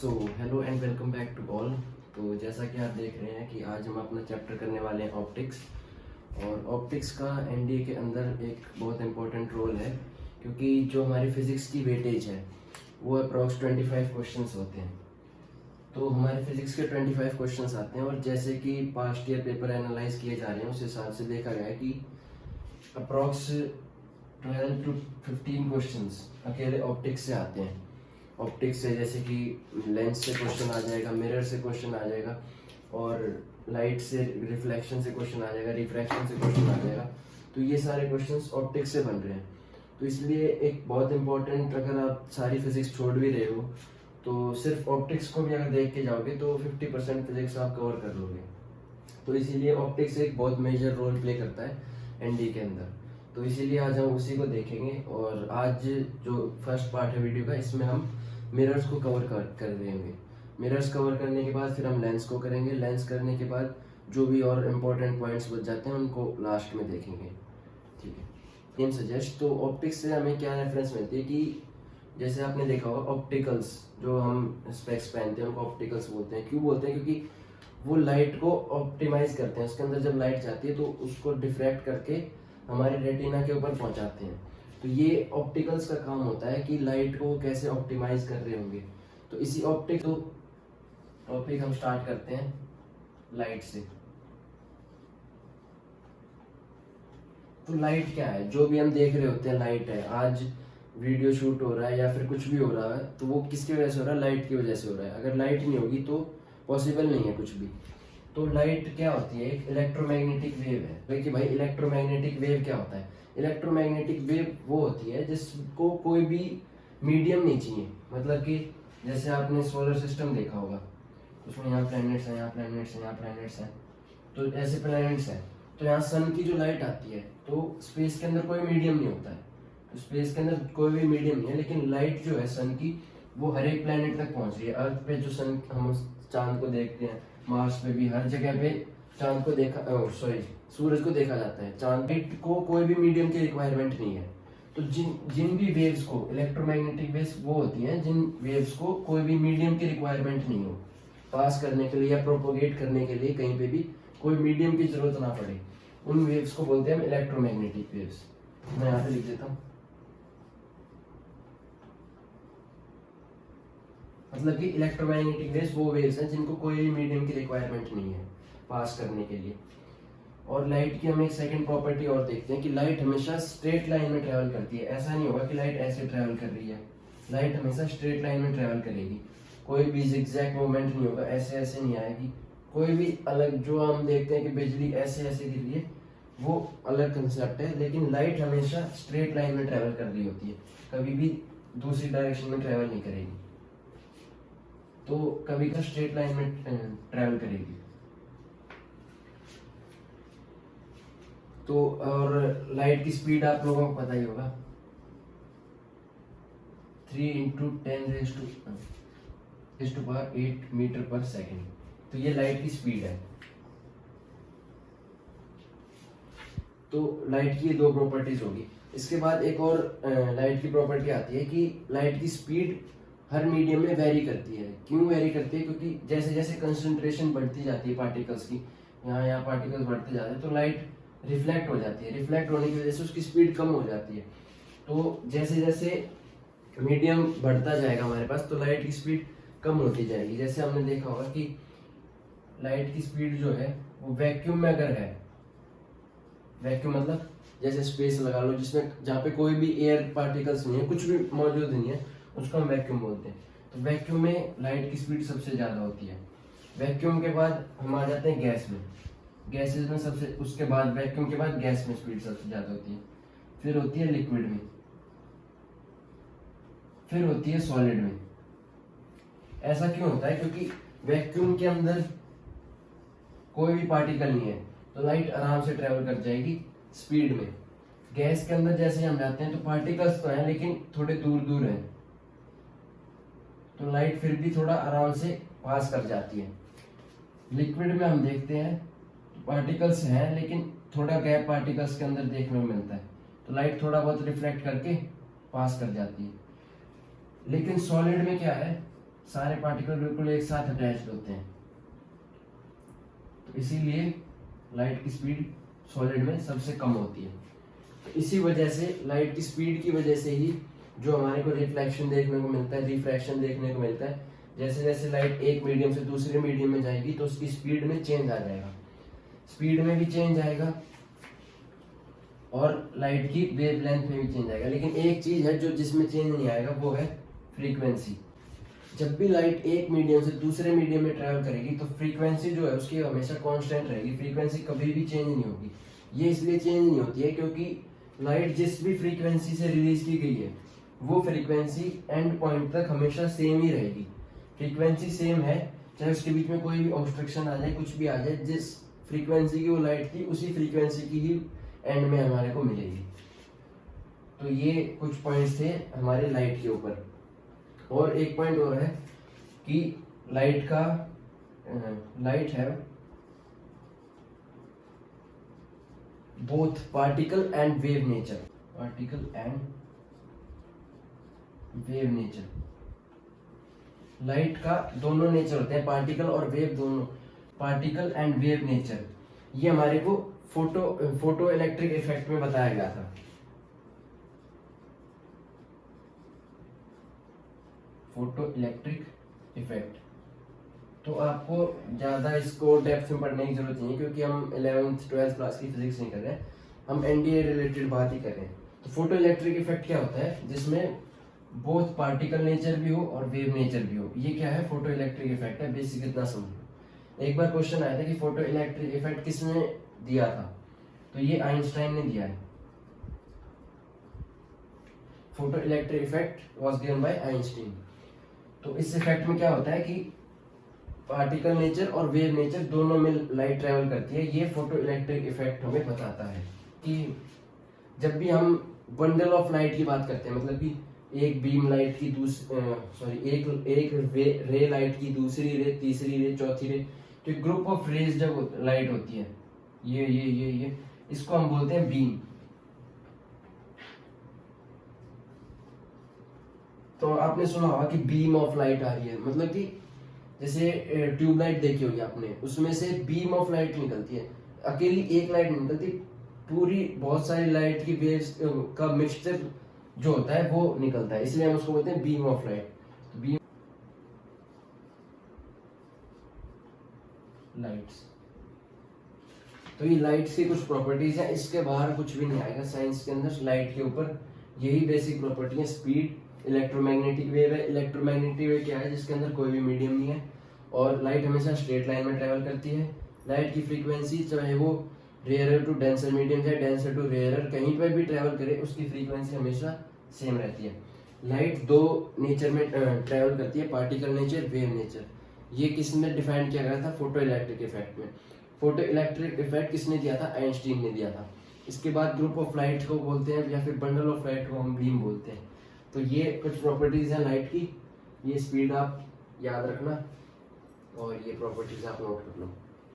So hello and welcome back to all. तो जैसा कि आप देख रहे हैं कि आज हम अपना चैप्टर करने वाले हैं ऑप्टिक्स। और ऑप्टिक्स का एनडीए के अंदर एक बहुत इंपॉर्टेंट रोल है, क्योंकि जो हमारी फिजिक्स की वेटेज है वो अप्रॉक्स 25 क्वेश्चंस होते हैं। तो हमारे फिजिक्स के 25 क्वेश्चंस आते हैं, और जैसे कि पास्ट ईयर पेपर एनालाइज किए जा रहे हैं उस हिसाब से देखा गया है कि अप्रॉक्स 12 to 15 क्वेश्चंस अकेले ऑप्टिक्स से आते हैं। ऑप्टिक्स से जैसे कि लेंस से क्वेश्चन आ जाएगा, मिरर से क्वेश्चन आ जाएगा, और लाइट से रिफ्लेक्शन से क्वेश्चन आ जाएगा, रिफ्रैक्शन से क्वेश्चन आ जाएगा। तो ये सारे क्वेश्चंस ऑप्टिक्स से बन रहे हैं। तो इसलिए एक बहुत इंपॉर्टेंट, अगर आप सारी फिजिक्स छोड़ भी रहे हो तो सिर्फ ऑप्टिक्स को भी अगर देख के जाओगे तो 50% फिजिक्स आप कवर कर लोगे। तो इसीलिए ऑप्टिक्स एक बहुत मेजर रोल प्ले करता है एनडी के अंदर। तो इसीलिए आज हम उसी को देखेंगे। और आज जो फर्स्ट पार्ट है वीडियो का, इसमें हम मिरर्स को कवर कर देंगे। मिरर्स कवर करने के बाद फिर हम लेंस को करेंगे। लेंस करने के बाद जो भी और इम्पोर्टेंट पॉइंट्स बच जाते हैं उनको लास्ट में देखेंगे। ठीक है। इन सजेस्ट तो ऑप्टिक्स से हमें क्या रेफरेंस मिलती है कि जैसे आपने देखा होगा ऑप्टिकल्स, जो हम स्पेक्स पहनते हैं उनको ऑप्टिकल्स बोलते हैं। क्यों बोलते हैं? क्योंकि वो लाइट को ऑप्टिमाइज करते हैं। उसके अंदर जब लाइट जाती है तो उसको डिफ्रैक्ट करके हमारे रेटिना के ऊपर पहुंचाते हैं। तो ये ऑप्टिकल्स का काम होता है कि लाइट को कैसे ऑप्टिमाइज कर रहे होंगे। तो इसी ऑप्टिक तो टॉपिक हम स्टार्ट करते हैं लाइट से। तो लाइट क्या है? जो भी हम देख रहे होते हैं लाइट है। आज वीडियो शूट हो रहा है या फिर कुछ भी हो रहा है तो वो किसकी वजह से हो रहा है? लाइट की वजह से हो रहा है। अगर लाइट नहीं होगी तो पॉसिबल नहीं है कुछ भी। तो लाइट क्या होती है? एक इलेक्ट्रोमैग्नेटिक वेव है। देखिए भाई, इलेक्ट्रोमैग्नेटिक वेव क्या होता है? इलेक्ट्रोमैग्नेटिक वेव वो होती है जिसको कोई भी मीडियम नहीं चाहिए। मतलब कि जैसे आपने सोलर सिस्टम देखा होगा, उसमें यहाँ प्लैनेट्स हैं, यहाँ प्लैनेट्स हैं, यहाँ प्लैनेट्स हैं। तो ऐसे प्लैनेट्स हैं, तो यहाँ सन की जो लाइट आती है तो स्पेस के अंदर कोई मीडियम नहीं होता है। तो स्पेस के अंदर कोई भी मीडियम नहीं है, लेकिन लाइट जो है सन की वो हर एक प्लैनेट तक पहुंच रही है। अर्थ पे जो सन, हम चांद को देखते हैं, मार्स पे भी, हर जगह पे चांद को देखा, सूरज को देखा जाता है। चांद को कोई भी मीडियम की रिक्वायरमेंट नहीं है। तो जिन जिन भी वेव्स को, इलेक्ट्रोमैग्नेटिक वेव्स वो होती हैं जिन वेव्स को कोई भी मीडियम की रिक्वायरमेंट नहीं हो पास करने के लिए या प्रोपोगेट करने के लिए, कहीं पे भी कोई मीडियम की जरूरत ना पड़े, उन वेव्स को बोलते हैं हम इलेक्ट्रोमैग्नेटिक वेव्स। मैं यहाँ पे लिख देता हूँ। मतलब कि इलेक्ट्रोमैग्नेटिक वेव्स वो वेव्स हैं जिनको कोई भी मीडियम की रिक्वायरमेंट नहीं है पास करने के लिए। और लाइट की हम एक सेकंड प्रॉपर्टी और देखते हैं कि लाइट हमेशा स्ट्रेट लाइन में ट्रेवल करती है। ऐसा नहीं होगा कि लाइट ऐसे ट्रेवल कर रही है। लाइट हमेशा स्ट्रेट लाइन में ट्रेवल करेगी। कोई भी जिगजैग मूवमेंट नहीं होगा, ऐसे ऐसे नहीं आएगी। कोई भी अलग, जो हम देखते हैं कि बिजली ऐसे ऐसे गिर रही है, वो अलग कंसेप्ट है। लेकिन लाइट हमेशा स्ट्रेट लाइन में ट्रेवल कर रही होती है, कभी भी दूसरी डायरेक्शन में ट्रेवल नहीं करेगी। तो कभी का स्ट्रेट लाइन में ट्रेवल करेगी। तो और लाइट की स्पीड आप लोगों को पता ही होगा, 3 × 10⁸ मीटर पर सेकेंड। तो ये लाइट की स्पीड है। तो लाइट की ये दो प्रॉपर्टीज होगी। इसके बाद एक और लाइट की प्रॉपर्टी आती है कि लाइट की स्पीड हर मीडियम में वेरी करती है। क्यों वेरी करती है? क्योंकि जैसे जैसे कंसंट्रेशन बढ़ती जाती है पार्टिकल्स की, यहाँ पार्टिकल्स बढ़ते जाते हैं तो लाइट रिफ्लेक्ट हो जाती है। रिफ्लेक्ट होने की वजह से उसकी स्पीड कम हो जाती है। तो जैसे जैसे मीडियम बढ़ता जाएगा हमारे पास तो लाइट की स्पीड कम होती जाएगी। जैसे हमने देखा होगा कि लाइट की स्पीड जो है वो वैक्यूम में अगर है, वैक्यूम मतलब जैसे स्पेस लगा लो जिसमें, जहाँ पे कोई भी एयर पार्टिकल्स नहीं है, कुछ भी मौजूद नहीं है, उसको हम वैक्यूम बोलते हैं। तो वैक्यूम में लाइट की स्पीड सबसे ज्यादा होती है। वैक्यूम के बाद हम आ जाते हैं गैस में। गैसेस में सबसे, उसके बाद वैक्यूम के बाद गैस में स्पीड सबसे ज्यादा होती है। फिर होती है लिक्विड में, फिर होती है सॉलिड में। ऐसा क्यों होता है? क्योंकि वैक्यूम के अंदर कोई भी पार्टिकल नहीं है तो लाइट आराम से ट्रेवल कर जाएगी स्पीड में। गैस के अंदर जैसे हम जाते हैं तो पार्टिकल्स तो हैं लेकिन थोड़े दूर दूर हैं, तो लाइट फिर भी थोड़ा आराम से पास कर जाती है। लिक्विड में हम देखते हैं तो पार्टिकल्स हैं लेकिन थोड़ा गैप पार्टिकल्स के अंदर देखने को मिलता है, तो लाइट थोड़ा बहुत रिफ्लेक्ट करके पास कर जाती है। लेकिन सॉलिड में क्या है? सारे पार्टिकल बिल्कुल एक साथ अटैच्ड होते हैं, तो इसीलिए लाइट की स्पीड सॉलिड में सबसे कम होती है। तो इसी वजह से लाइट की स्पीड की वजह से ही जो हमारे को रिफ्लेक्शन देखने को मिलता है, रिफ्रैक्शन देखने को मिलता है, जैसे जैसे लाइट एक मीडियम से दूसरे मीडियम में जाएगी तो उसकी स्पीड में चेंज आ जाएगा, स्पीड में भी चेंज आएगा और लाइट की वेवलेंथ में भी चेंज आएगा। लेकिन एक चीज है जो जिसमें चेंज नहीं आएगा, वो है फ्रीक्वेंसी। जब भी लाइट एक मीडियम से दूसरे मीडियम में ट्रैवल करेगी तो फ्रीक्वेंसी जो है उसकी हमेशा कांस्टेंट रहेगी, फ्रीक्वेंसी कभी भी चेंज नहीं होगी। ये इसलिए चेंज नहीं होती है क्योंकि लाइट जिस भी फ्रीक्वेंसी से रिलीज की गई है वो फ्रीक्वेंसी एंड पॉइंट तक हमेशा सेम ही रहेगी। फ्रीक्वेंसी सेम है, चाहे उसके बीच में कोई भी ऑब्स्ट्रक्शन आ जाए, कुछ भी आ जाए, जिस फ्रीक्वेंसी की वो लाइट थी उसी फ्रीक्वेंसी की ही एंड में हमारे को मिलेगी। तो ये कुछ पॉइंट्स थे हमारे लाइट के ऊपर। और एक पॉइंट और है कि लाइट है both particle and wave nature, particle and wave nature. Light का दोनों नेचर होते हैं, पार्टिकल और वेव दोनों, पार्टिकल एंड वेव नेचर। ये हमारे को फोटो इलेक्ट्रिक इफेक्ट में बताया गया था। फोटो इलेक्ट्रिक इफेक्ट तो आपको ज़्यादा इसको डेप्थ में पढ़ने की जरूरत नहीं है क्योंकि हम 11th 12th क्लास की फिजिक्स नहीं कर रहे हैं, हम एनडीए रिलेटेड बात ही कर रहे हैं। तो फोटो इलेक्ट्रिक इफेक्ट क्या होता है, जिसमें बोथ पार्टिकल नेचर भी हो और वेव नेचर भी हो। ये क्या है, फोटो इलेक्ट्रिक इफेक्ट है, बेसिक इतना समझो। एक बार क्वेश्चन आया था कि फोटो इलेक्ट्रिक इफेक्ट किसने दिया था, तो ये आइंस्टाइन ने दिया है। Photo electric effect was given by Einstein. तो इस इफेक्ट में क्या होता है कि पार्टिकल नेचर और वेव नेचर दोनों में लाइट ट्रेवल करती है। ये फोटो इलेक्ट्रिक इफेक्ट हमें बताता है कि जब भी हम बंडल ऑफ लाइट की बात करते हैं, मतलब कि एक बीम लाइट की एक रे लाइट की दूसरी रे, तीसरी रे, चौथी रे, तो ग्रुप ऑफ रेज जब लाइट होती है, ये इसको हम बोलते हैं बीम। तो आपने सुना होगा कि बीम ऑफ लाइट आ रही है, मतलब कि जैसे ट्यूबलाइट देखी होगी आपने, उसमें से बीम ऑफ लाइट निकलती है, अकेली एक लाइट नहीं निकलती, पूरी बहुत सारी लाइट की वेव्स का मिक्सचर जो होता है वो निकलता है, इसलिए हम उसको बोलते हैं beam of light. Beam lights, तो ये लाइट्स की कुछ प्रॉपर्टीज है, इसके बाहर कुछ भी नहीं आएगा साइंस के अंदर। लाइट के ऊपर यही बेसिक प्रॉपर्टी है। स्पीड, इलेक्ट्रोमैग्नेटिक वेव है। इलेक्ट्रोमैग्नेटिक वेव क्या है, जिसके अंदर कोई भी मीडियम नहीं है और लाइट हमेशा स्ट्रेट लाइन में ट्रेवल करती है। लाइट की फ्रीक्वेंसी चाहे वो रेयरर टू डेंसर मीडियम है, डेंसर टू रेयरर, कहीं पर भी ट्रेवल करे उसकी फ्रीक्वेंसी हमेशा सेम रहती है। लाइट दो नेचर में ट्रेवल करती है, पार्टिकल नेचर, वेव नेचर। ये किसने डिफाइन किया गया था, फोटो इलेक्ट्रिक इफेक्ट में। फोटो इलेक्ट्रिक इफेक्ट किसने दिया था, आइंस्टीन ने दिया था। इसके बाद ग्रुप ऑफ लाइट को बोलते हैं या फिर बंडल ऑफ लाइट को हम बीम बोलते हैं। तो ये कुछ प्रॉपर्टीज हैं लाइट की, ये स्पीड आप याद रखना और ये प्रॉपर्टीज आप नोट कर लो।